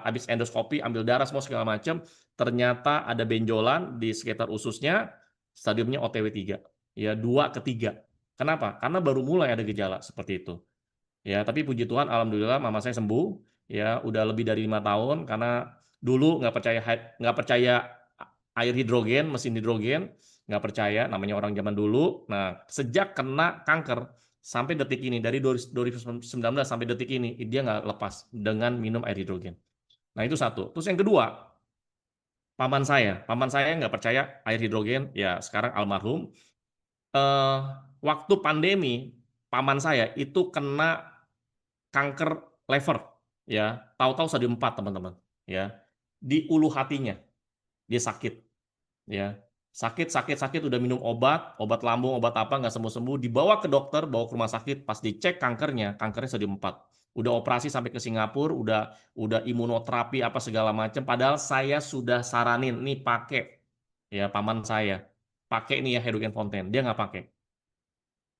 habis endoskopi, ambil darah semua segala macam, ternyata ada benjolan di sekitar ususnya, stadiumnya OTW 3. Ya, 2 ke 3. Kenapa? Karena baru mulai ada gejala seperti itu. Ya, tapi puji Tuhan, alhamdulillah mama saya sembuh. Ya, udah lebih dari 5 tahun karena dulu nggak percaya air hidrogen, mesin hidrogen, nggak percaya, namanya orang zaman dulu. Nah, sejak kena kanker sampai detik ini, dari 2019 sampai detik ini, dia nggak lepas dengan minum air hidrogen. Nah, itu satu. Terus yang kedua, Paman saya nggak percaya air hidrogen, ya sekarang almarhum. eh, Waktu pandemi, paman saya itu kena kanker lever, ya, tahu-tahu stadium 4 teman-teman, ya, di ulu hatinya, dia sakit, ya, sakit, udah minum obat lambung, obat apa nggak sembuh-sembuh, dibawa ke dokter, bawa ke rumah sakit, pas dicek kankernya stadium 4, udah operasi sampai ke Singapura, udah imunoterapi apa segala macam, padahal saya sudah saranin, nih pakai, ya, paman saya, pakai nih ya hydrogen fountain, dia nggak pakai,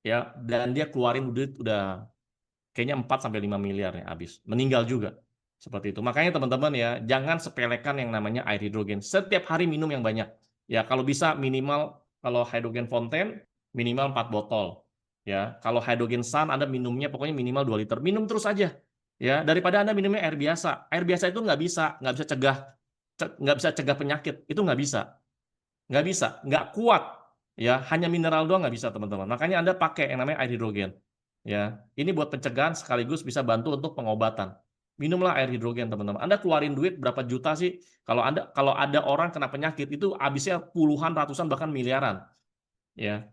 ya, dan dia keluarin duit udah kayaknya 4 sampai 5 miliar ya habis. Meninggal juga. Seperti itu. Makanya teman-teman ya, jangan sepelekan yang namanya air hidrogen. Setiap hari minum yang banyak. Ya, kalau bisa minimal kalau hydrogen fountain minimal 4 botol. Ya, kalau hydrogen sun Anda minumnya pokoknya minimal 2 liter. Minum terus aja. Ya, daripada Anda minumnya air biasa. Air biasa itu nggak bisa nggak bisa cegah penyakit. Itu nggak bisa, nggak kuat. Ya, hanya mineral doang nggak bisa teman-teman. Makanya Anda pakai yang namanya air hidrogen. Ya, ini buat pencegahan sekaligus bisa bantu untuk pengobatan. Minumlah air hidrogen teman-teman. Anda keluarin duit berapa juta sih? Kalau ada orang kena penyakit itu habisnya puluhan, ratusan bahkan miliaran. Ya,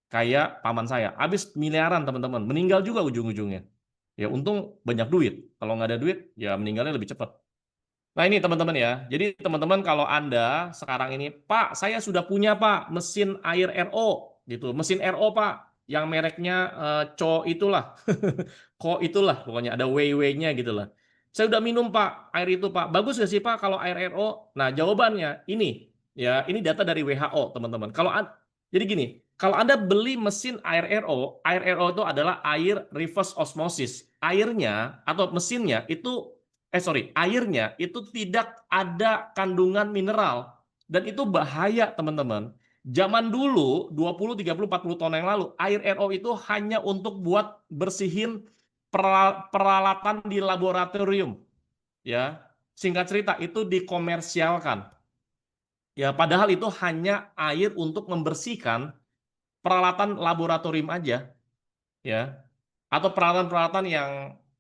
kayak paman saya, habis miliaran teman-teman. Meninggal juga ujung-ujungnya. Ya, untung banyak duit. Kalau nggak ada duit, ya meninggalnya lebih cepat. Nah ini teman-teman ya, jadi teman-teman kalau Anda sekarang ini, Pak, saya sudah punya Pak mesin air RO, gitu, mesin RO Pak, yang mereknya Co itulah, Co itulah, pokoknya ada W-nya gitu lah. Saya udah minum Pak, air itu Pak, bagus nggak sih Pak kalau air RO? Nah jawabannya ini, ya ini data dari WHO teman-teman. Jadi gini, kalau Anda beli mesin air RO itu adalah air reverse osmosis, airnya atau mesinnya itu airnya itu tidak ada kandungan mineral dan itu bahaya, teman-teman. Zaman dulu 20, 30, 40 tahun yang lalu, air RO itu hanya untuk buat bersihin peralatan di laboratorium, ya. Singkat cerita itu dikomersialkan. Ya, padahal itu hanya air untuk membersihkan peralatan laboratorium aja, ya, atau peralatan-peralatan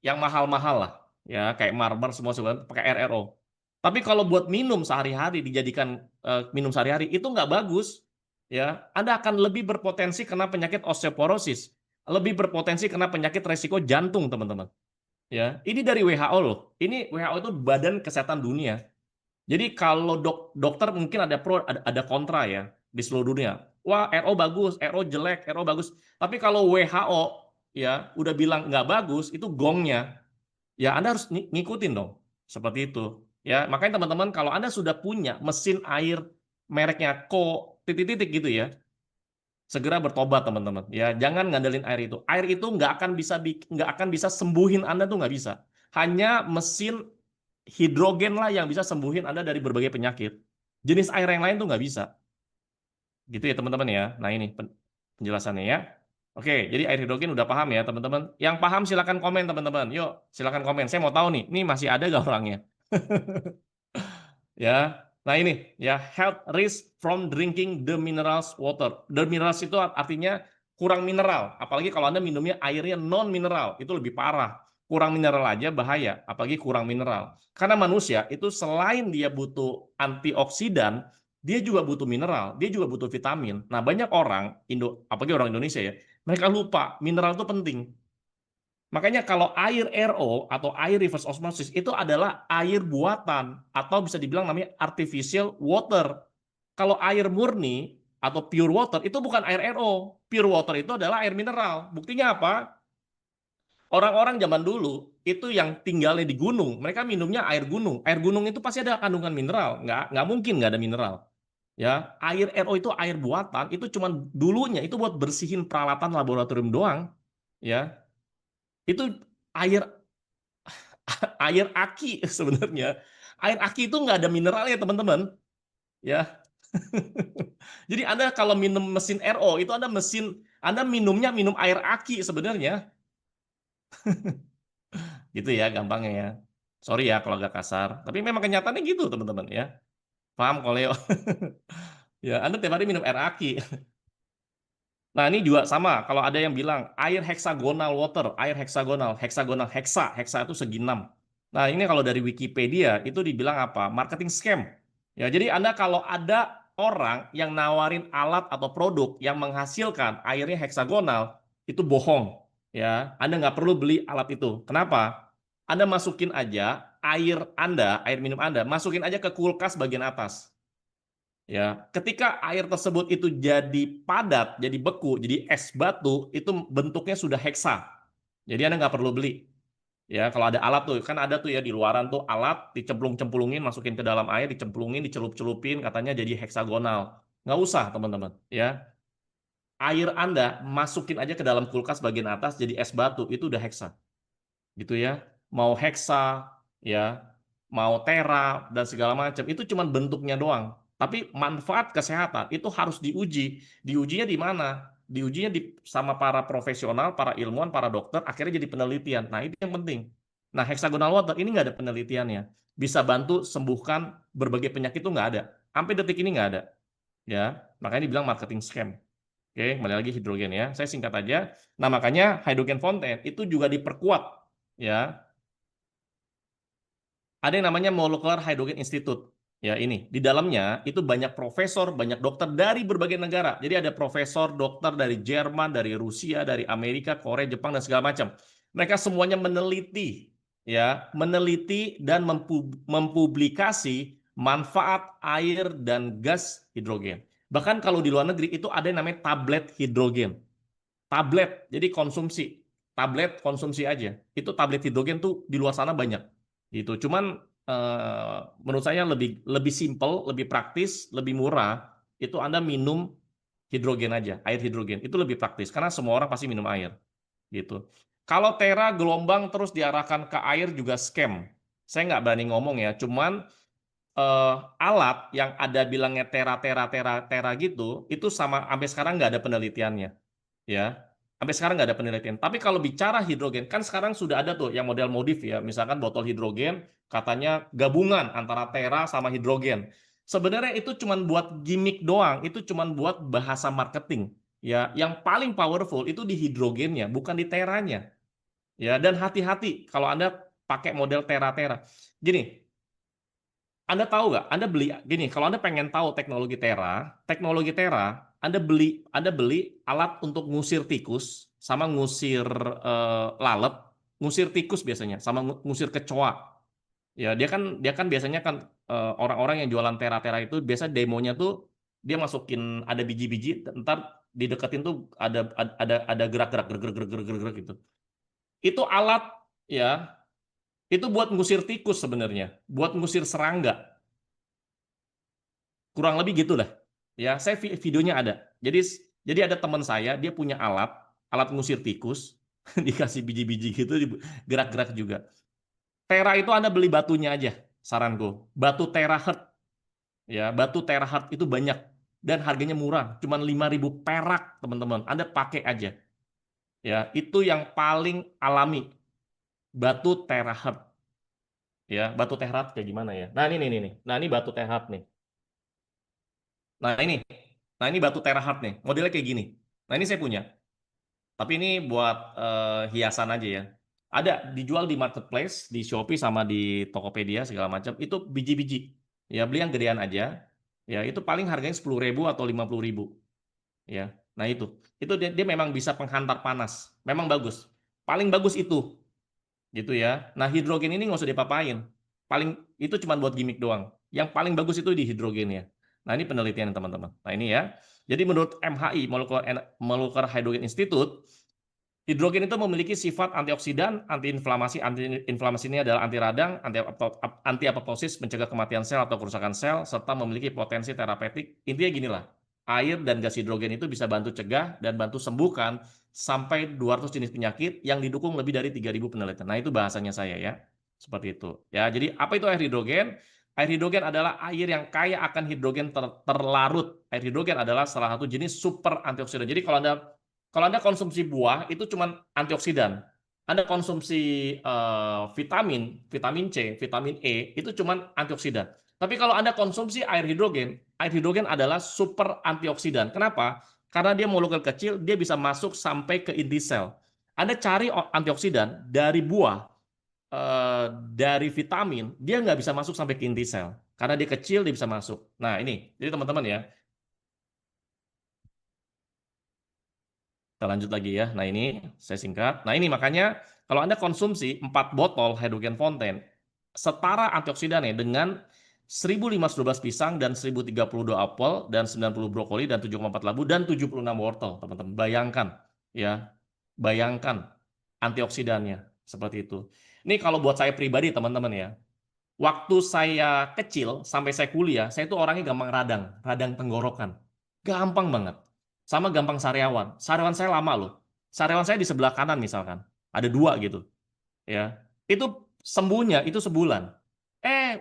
yang mahal-mahal lah, ya kayak marmer semua semua pakai RRO. Tapi kalau buat minum sehari-hari dijadikan minum sehari-hari itu nggak bagus, ya. Anda akan lebih berpotensi kena penyakit osteoporosis, lebih berpotensi kena penyakit resiko jantung, teman-teman. Ya, ini dari WHO loh. Ini WHO itu Badan Kesehatan Dunia. Jadi kalau dokter mungkin ada pro ada kontra ya di seluruh dunia. Wah, RO bagus, RO jelek, RO bagus. Tapi kalau WHO ya udah bilang nggak bagus, itu gongnya. Ya Anda harus ngikutin dong. Seperti itu. Ya, makanya teman-teman kalau Anda sudah punya mesin air mereknya titik-titik gitu ya, segera bertobat teman-teman. Ya, jangan ngandelin air itu. Air itu nggak akan bisa sembuhin Anda tuh nggak bisa. Hanya mesin hidrogen lah yang bisa sembuhin Anda dari berbagai penyakit. Jenis air yang lain tuh nggak bisa. Gitu ya teman-teman ya. Nah ini penjelasannya ya. Oke, jadi air hidrogen udah paham ya teman-teman. Yang paham silakan komen teman-teman. Yuk, silakan komen. Saya mau tahu nih, ini masih ada gak orangnya? Ya. Nah ini ya, health risk from drinking the minerals water. The minerals itu artinya kurang mineral. Apalagi kalau Anda minumnya airnya non mineral, itu lebih parah. Kurang mineral aja bahaya, apalagi kurang mineral. Karena manusia itu selain dia butuh antioksidan, dia juga butuh mineral, dia juga butuh vitamin. Nah, banyak orang apalagi orang Indonesia ya, mereka lupa mineral itu penting. Makanya kalau air RO atau air reverse osmosis itu adalah air buatan atau bisa dibilang namanya artificial water. Kalau air murni atau pure water itu bukan air RO. Pure water itu adalah air mineral. Buktinya apa? Orang-orang zaman dulu itu yang tinggalnya di gunung, mereka minumnya air gunung. Air gunung itu pasti ada kandungan mineral, nggak mungkin nggak ada mineral. Ya, air RO itu air buatan, itu cuman dulunya itu buat bersihin peralatan laboratorium doang. Ya, itu air air aki sebenarnya. Air aki itu nggak ada mineralnya teman-teman. Ya, jadi Anda kalau minum mesin RO itu Anda minumnya minum air aki sebenarnya. Gitu ya gampangnya ya. Sorry ya kalau agak kasar, tapi memang kenyataannya gitu teman-teman ya. Paham kalau Leo? Ya, Anda tiap hari minum air aki. Nah, ini juga sama. Kalau ada yang bilang air hexagonal water, air hexagonal, hexa itu segi 6. Nah, ini kalau dari Wikipedia itu dibilang apa? Marketing scam. Ya, jadi Anda kalau ada orang yang nawarin alat atau produk yang menghasilkan airnya heksagonal, itu bohong. Ya, Anda nggak perlu beli alat itu. Kenapa? Anda masukin aja air Anda, air minum Anda, masukin aja ke kulkas bagian atas. Ya, ketika air tersebut itu jadi padat, jadi beku, jadi es batu, itu bentuknya sudah heksa. Jadi Anda nggak perlu beli. Ya, kalau ada alat tuh, kan ada tuh ya di luaran tuh alat dicemplung-cemplungin, masukin ke dalam air, dicemplungin, dicelup-celupin, katanya jadi heksagonal. Nggak usah, teman-teman. Ya, air Anda masukin aja ke dalam kulkas bagian atas jadi es batu, itu udah heksa. Gitu ya. Mau heksa, ya, mau tera dan segala macam, itu cuma bentuknya doang. Tapi manfaat kesehatan itu harus diuji. Diujinya di mana? Diujinya sama para profesional, para ilmuwan, para dokter, akhirnya jadi penelitian. Nah, itu yang penting. Nah, hexagonal water ini nggak ada penelitiannya. Bisa bantu sembuhkan berbagai penyakit itu nggak ada. Sampai detik ini nggak ada. Ya, makanya dibilang marketing scam. Oke, kembali lagi hidrogen ya. Saya singkat aja. Nah, makanya hydrogen fountain itu juga diperkuat ya, ada yang namanya Molecular Hydrogen Institute. Ya, ini di dalamnya itu banyak profesor, banyak dokter dari berbagai negara. Jadi ada profesor, dokter dari Jerman, dari Rusia, dari Amerika, Korea, Jepang dan segala macam. Mereka semuanya meneliti, ya, meneliti dan mempublikasi manfaat air dan gas hidrogen. Bahkan kalau di luar negeri itu ada yang namanya tablet hidrogen. Tablet, jadi konsumsi. Tablet konsumsi aja. Itu tablet hidrogen tuh di luar sana banyak. Gitu. Cuman menurut saya lebih lebih simple, lebih praktis, lebih murah. Itu Anda minum hidrogen aja, air hidrogen. Itu lebih praktis karena semua orang pasti minum air. Gitu. Kalau tera gelombang terus diarahkan ke air juga scam. Saya nggak berani ngomong ya. Cuman alat yang ada bilangnya tera gitu, itu sama sampai sekarang nggak ada penelitiannya. Ya, sampai sekarang nggak ada penelitian. Tapi kalau bicara hidrogen, kan sekarang sudah ada tuh yang model modif ya, misalkan botol hidrogen, katanya gabungan antara tera sama hidrogen. Sebenarnya itu cuma buat gimmick doang, itu cuma buat bahasa marketing. Ya, yang paling powerful itu di hidrogennya, bukan di teranya. Ya, dan hati-hati kalau Anda pakai model tera-tera. Gini, Anda tahu nggak? Anda beli gini, kalau Anda pengen tahu teknologi Tera, Anda beli alat untuk ngusir tikus sama ngusir lalat, ngusir tikus biasanya sama ngusir kecoa. Ya, dia kan biasanya kan orang-orang yang jualan Tera-Tera itu biasa demonya tuh dia masukin ada biji-biji, ntar dideketin tuh ada gerak-gerak gerak-gerak gitu. Itu alat ya, itu buat ngusir tikus sebenarnya, buat ngusir serangga. Kurang lebih gitulah. Ya, saya videonya ada. Jadi ada teman saya, dia punya alat ngusir tikus, dikasih biji-biji gitu, gerak-gerak juga. Tera itu Anda beli batunya aja, saranku. Batu terahertz, ya, batu terahertz itu banyak dan harganya murah, cuma 5.000 perak, teman-teman. Anda pakai aja. Ya, itu yang paling alami, batu terahertz. Ya, batu terahertz kayak gimana ya? Nah, ini nih. Nah, ini batu terahertz nih. Nah, ini. Nah, ini batu terahertz nih. Modelnya kayak gini. Nah, ini saya punya. Tapi ini buat hiasan aja ya. Ada dijual di marketplace, di Shopee sama di Tokopedia segala macam. Itu biji-biji. Ya, beli yang gedean aja. Ya, itu paling harganya 10.000 atau 50.000. Ya. Nah, itu dia memang bisa penghantar panas. Memang bagus. Paling bagus itu gitu ya. Nah, hidrogen ini nggak usah dipapain. Paling itu cuma buat gimmick doang. Yang paling bagus itu di hidrogennya. Nah, ini penelitian teman-teman. Nah, ini ya. Jadi menurut MHI, Molecular Hydrogen Institute, hidrogen itu memiliki sifat antioksidan, antiinflamasi. Antiinflamasi ini adalah anti radang, anti apoptosis, mencegah kematian sel atau kerusakan sel, serta memiliki potensi terapeutik. Intinya ginilah, air dan gas hidrogen itu bisa bantu cegah dan bantu sembuhkan sampai 200 jenis penyakit yang didukung lebih dari 3.000 penelitian. Nah, itu bahasanya saya ya. Seperti itu. Ya, jadi apa itu air hidrogen? Air hidrogen adalah air yang kaya akan hidrogen terlarut. Air hidrogen adalah salah satu jenis super antioksidan. Jadi kalau Anda konsumsi buah itu cuma antioksidan. Anda konsumsi vitamin C, vitamin E itu cuma antioksidan. Tapi kalau Anda konsumsi air hidrogen adalah super antioksidan. Kenapa? Karena dia molekul kecil, dia bisa masuk sampai ke inti sel. Anda cari antioksidan dari buah, dari vitamin, dia nggak bisa masuk sampai ke inti sel. Karena dia kecil, dia bisa masuk. Nah, ini. Jadi teman-teman ya, kita lanjut lagi ya. Nah, ini saya singkat. Nah, ini makanya kalau Anda konsumsi 4 botol hydrogen fonten, setara antioksidannya dengan 1512 pisang dan 1032 apel dan 90 brokoli dan 7,4 labu dan 76 wortel, teman-teman. Bayangkan ya. Bayangkan antioksidannya seperti itu. Ini kalau buat saya pribadi, teman-teman ya. Waktu saya kecil sampai saya kuliah, saya itu orangnya gampang radang, radang tenggorokan. Gampang banget. Sama gampang sariawan. Sariawan saya lama loh. Sariawan saya di sebelah kanan misalkan. Ada 2 gitu. Ya. Itu sembuhnya itu sebulan.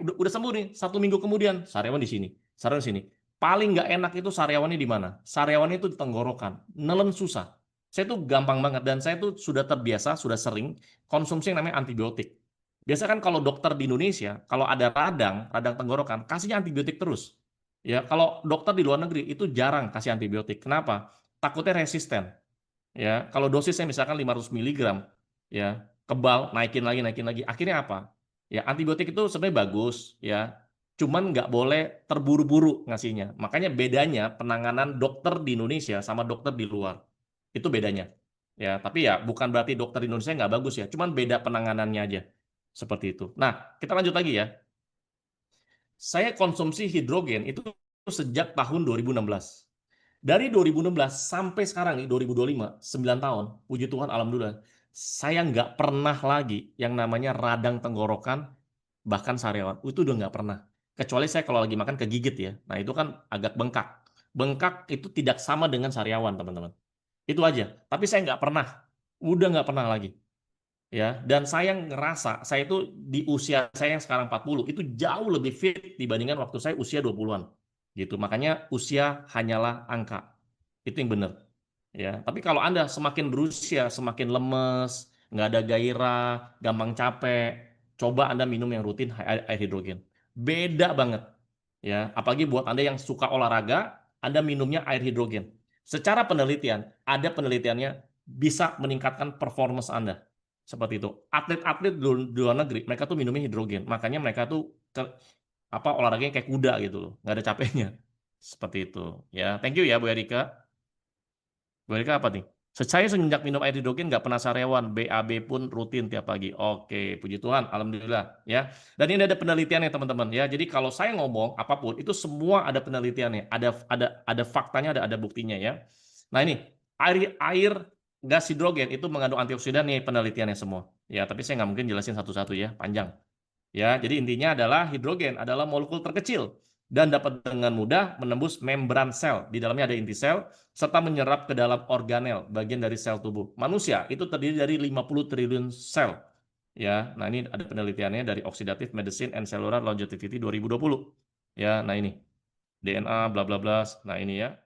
Udah sembuh nih. 1 minggu kemudian sariawan di sini. Sariawan di sini. Paling nggak enak itu sariawannya di mana? Sariawannya itu di tenggorokan. Nelen susah. Saya tuh gampang banget dan saya tuh sudah terbiasa, sudah sering konsumsi yang namanya antibiotik. Biasanya kan kalau dokter di Indonesia, kalau ada radang, radang tenggorokan, kasihnya antibiotik terus. Ya, kalau dokter di luar negeri itu jarang kasih antibiotik. Kenapa? Takutnya resisten. Ya, kalau dosisnya misalkan 500 mg, ya, kebal, naikin lagi. Akhirnya apa? Ya, antibiotik itu sebenarnya bagus, ya. Cuman nggak boleh terburu-buru ngasihnya. Makanya bedanya penanganan dokter di Indonesia sama dokter di luar. Itu bedanya. Ya, tapi ya bukan berarti dokter di Indonesia nggak bagus ya. Cuman beda penanganannya aja. Seperti itu. Nah, kita lanjut lagi ya. Saya konsumsi hidrogen itu sejak tahun 2016. Dari 2016 sampai sekarang nih 2025, 9 tahun, puji Tuhan alhamdulillah, saya nggak pernah lagi yang namanya radang tenggorokan, bahkan sariawan. Itu udah nggak pernah. Kecuali saya kalau lagi makan kegigit ya. Nah itu kan agak bengkak. Bengkak itu tidak sama dengan sariawan, teman-teman. Itu aja. Tapi saya nggak pernah. Udah nggak pernah lagi. Ya, dan saya ngerasa saya itu di usia saya yang sekarang 40 itu jauh lebih fit dibandingkan waktu saya usia 20-an. Gitu. Makanya usia hanyalah angka. Itu yang benar. Ya, tapi kalau Anda semakin berusia, semakin lemes, nggak ada gairah, gampang capek, coba Anda minum yang rutin air hidrogen. Beda banget. Ya, apalagi buat Anda yang suka olahraga, Anda minumnya air hidrogen. Secara penelitian, ada penelitiannya bisa meningkatkan performance Anda. Seperti itu. Atlet-atlet di luar negeri, mereka tuh minumnya hidrogen. Makanya mereka tuh olahraganya kayak kuda gitu loh, nggak ada capeknya. Seperti itu. Ya, thank you ya Bu Erika. Bu Erika apa nih? Saya semenjak minum air hidrogen nggak pernah sariawan, BAB pun rutin tiap pagi. Oke, puji Tuhan, alhamdulillah ya. Dan ini ada penelitiannya teman-teman ya. Jadi kalau saya ngomong apapun itu semua ada penelitiannya, ada faktanya, ada buktinya ya. Nah ini air gas hidrogen itu mengandung antioksidan nih penelitiannya semua. Ya, tapi saya nggak mungkin jelasin satu-satu ya, panjang. Ya, jadi intinya adalah hidrogen adalah molekul terkecil dan dapat dengan mudah menembus membran sel. Di dalamnya ada inti sel serta menyerap ke dalam organel, bagian dari sel tubuh. Manusia itu terdiri dari 50 triliun sel. Ya, nah ini ada penelitiannya dari Oxidative Medicine and Cellular Longevity 2020. Ya, nah ini DNA bla bla bla. Nah ini ya.